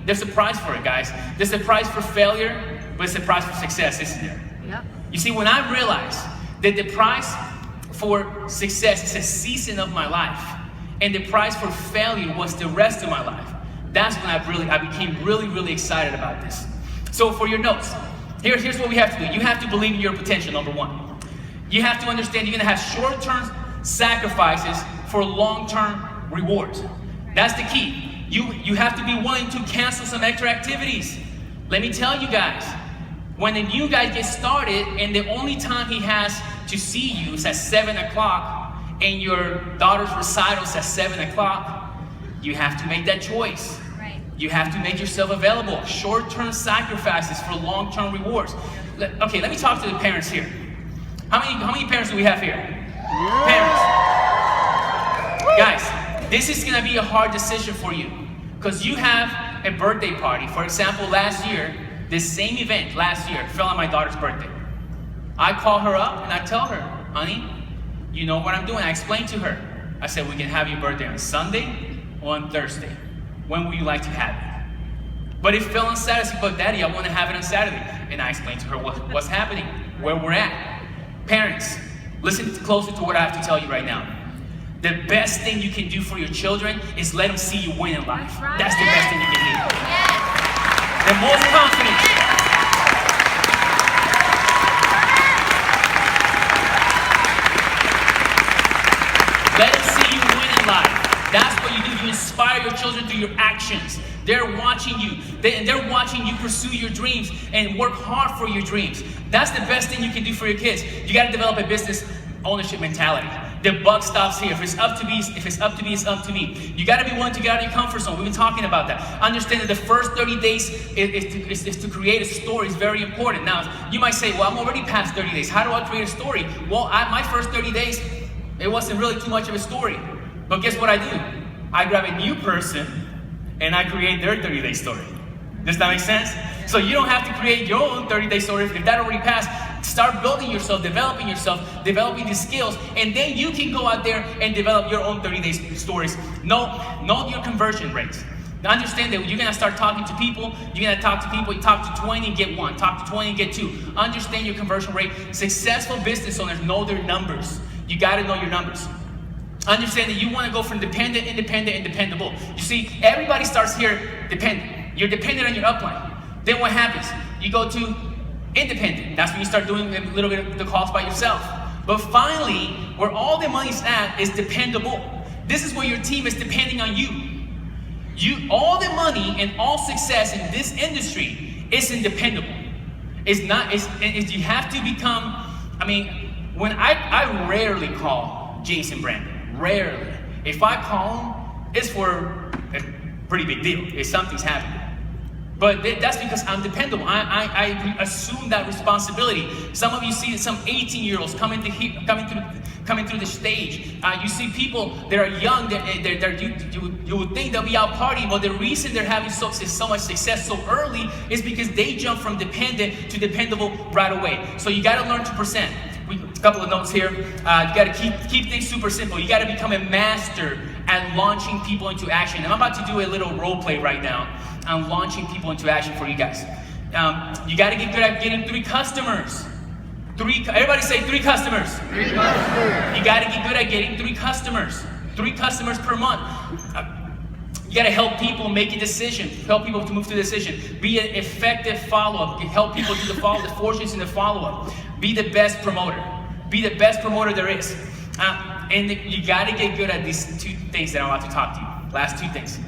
There's a price for it, guys. There's a price for failure, but it's a price for success, isn't there? Yep. You see, when I realized that the price for success is a season of my life, and the price for failure was the rest of my life, that's when I became really, really excited about this. So for your notes, here's what we have to do. You have to believe in your potential, number one. You have to understand you're gonna have short-term sacrifices for long-term rewards. That's the key. You have to be willing to cancel some extra activities. Let me tell you guys, when a new guy gets started and the only time he has to see you is at 7 o'clock and your daughter's recital is at 7 o'clock, you have to make that choice. Right. You have to make yourself available. Short-term sacrifices for long-term rewards. Okay, let me talk to the parents here. How many parents do we have here? Yeah. Parents. Guys, this is gonna be a hard decision for you because you have a birthday party. For example, last year, this same event last year fell on my daughter's birthday. I call her up and I tell her, honey, you know what I'm doing. I explained to her. I said, we can have your birthday on Sunday or on Thursday. When would you like to have it? But it fell on Saturday. But Daddy, I want to have it on Saturday. And I explained to her what's happening, where we're at. Parents, listen closely to what I have to tell you right now. The best thing you can do for your children is let them see you win in life. That's the best thing you can do. The most confident. Let them see you win in life. That's what you do. You inspire your children through your actions. They're watching you. They're watching you pursue your dreams and work hard for your dreams. That's the best thing you can do for your kids. You got to develop a business ownership mentality. The buck stops here. If it's up to me, it's up to me. You got to be willing to get out of your comfort zone. We've been talking about that. Understand that the first 30 days is to create a story. It's very important. Now, you might say, well, I'm already past 30 days. How do I create a story? Well, my first 30 days, it wasn't really too much of a story. But guess what I do? I grab a new person and I create their 30-day story. Does that make sense? So you don't have to create your own 30-day story. If that already passed, start building yourself, developing the skills, and then you can go out there and develop your own 30-day stories. Know your conversion rates. Now understand that you're gonna start talking to people, you're gonna talk to people, you talk to 20 and get 1, talk to 20 and get 2. Understand your conversion rate. Successful business owners know their numbers. You gotta know your numbers. Understand that you want to go from dependent, independent, and dependable. You see, everybody starts here dependent. You're dependent on your upline. Then what happens? You go to independent. That's when you start doing a little bit of the calls by yourself. But finally, where all the money's at is dependable. This is where your team is depending on you. All the money and all success in this industry isn't dependable. You have to become, when I rarely call Jason Brandon. Rarely. If I call him, it's for a pretty big deal. If something's happening. But that's because I'm dependable. I assume that responsibility. Some of you see some 18-year-olds coming through the stage. You see people that are young. You would think they'll be out partying, but the reason they're having so much success so early is because they jump from dependent to dependable right away. So you got to learn to present. A couple of notes here. You got to keep things super simple. You got to become a master at launching people into action. And I'm about to do a little role play right now on launching people into action for you guys. You got to get good at getting 3 customers. Everybody say 3 customers. 3 customers. You got to get good at getting 3 customers. 3 customers per month. You got to help people make a decision. Help people to move to a decision. Be an effective follow-up. Help people do the fortunes in the follow-up. Be the best promoter. Be the best promoter there is. And you got to get good at these 2 things that I'm about to talk to you. Last 2 things.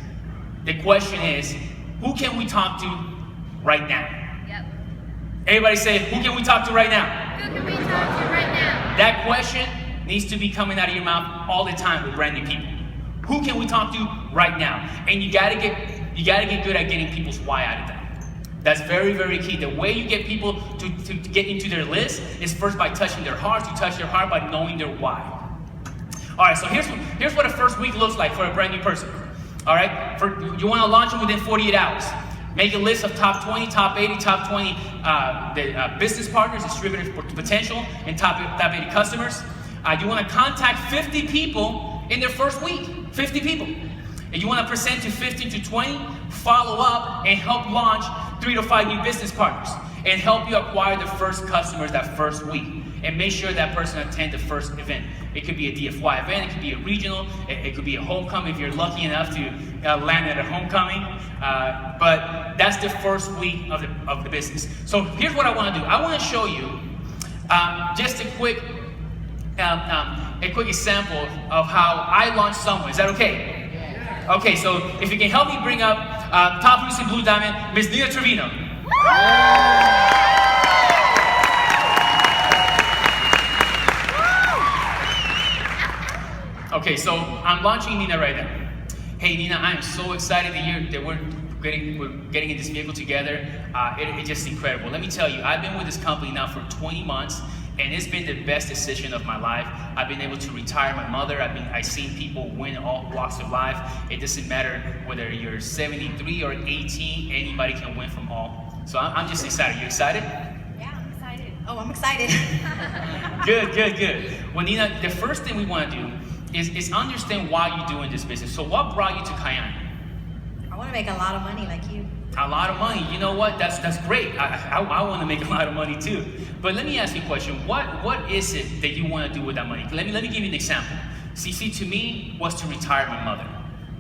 The question is, who can we talk to right now? Yep. Everybody say, who can we talk to right now? Who can we talk to right now? That question needs to be coming out of your mouth all the time with brand new people. Who can we talk to right now? And you gotta get good at getting people's why out of that. That's very, very key. The way you get people to get into their list is first by touching their hearts. You touch their heart by knowing their why. All right, so here's what a first week looks like for a brand new person. All right, you want to launch them within 48 hours. Make a list of top 20, top 80, top 20 business partners, distributors, potential, and top 80 customers. You want to contact 50 people in their first week. 50 people. And you want to present to 15 to 20 follow up and help launch 3 to 5 new business partners, and help you acquire the first customers that first week, and make sure that person attend the first event. It could be a DFY event, it could be a regional, it could be a homecoming if you're lucky enough to land at a homecoming. But that's the first week of the business. So here's what I want to do. I want to show you just a quick example of how I launched someone. Is that okay? Yeah. Okay, so if you can help me bring up top producer Blue Diamond, Ms. Nina Trevino. Okay, so I'm launching Nina right now. Hey Nina, I am so excited that we're getting in this vehicle together. It's just incredible. Let me tell you, I've been with this company now for 20 months, and it's been the best decision of my life. I've been able to retire my mother. I've seen people win all walks of life. It doesn't matter whether you're 73 or 18, anybody can win from all. So I'm just excited. You excited? Yeah, I'm excited. Oh, I'm excited. Good. Well, Nina, the first thing we want to do is understand why you're doing this business. So what brought you to Cayenne? I want to make a lot of money like you. A lot of money. You know what? That's great. I want to make a lot of money too. But let me ask you a question. What is it that you want to do with that money? Let me give you an example. See, to me, was to retire my mother.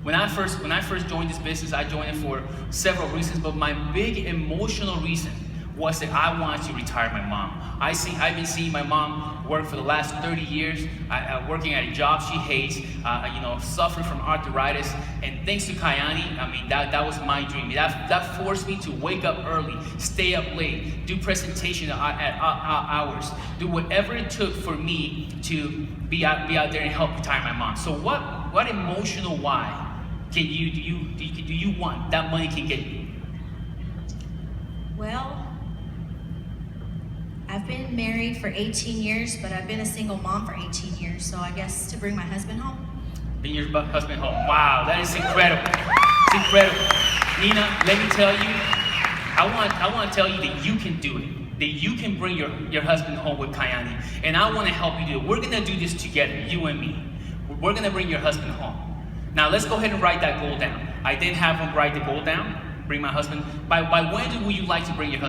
When I first joined this business, I joined it for several reasons, but my big emotional reason was that I wanted to retire my mom. I've been seeing my mom work for the last 30 years, working at a job she hates, suffering from arthritis, and thanks to Kayani, I mean, that was my dream. That forced me to wake up early, stay up late, do presentation at hours, do whatever it took for me to be out there and help retire my mom. So what emotional why do you want that money can get you? Well, I've been married for 18 years, but I've been a single mom for 18 years, so I guess to bring my husband home. Bring your husband home. Wow, that is incredible. It's incredible. Nina, let me tell you, I want to tell you that you can do it. That you can bring your husband home with Kayani. And I want to help you do it. We're going to do this together, you and me. We're going to bring your husband home. Now, let's go ahead and write that goal down. I did have him write the goal down, bring my husband. By when would you like to bring your husband?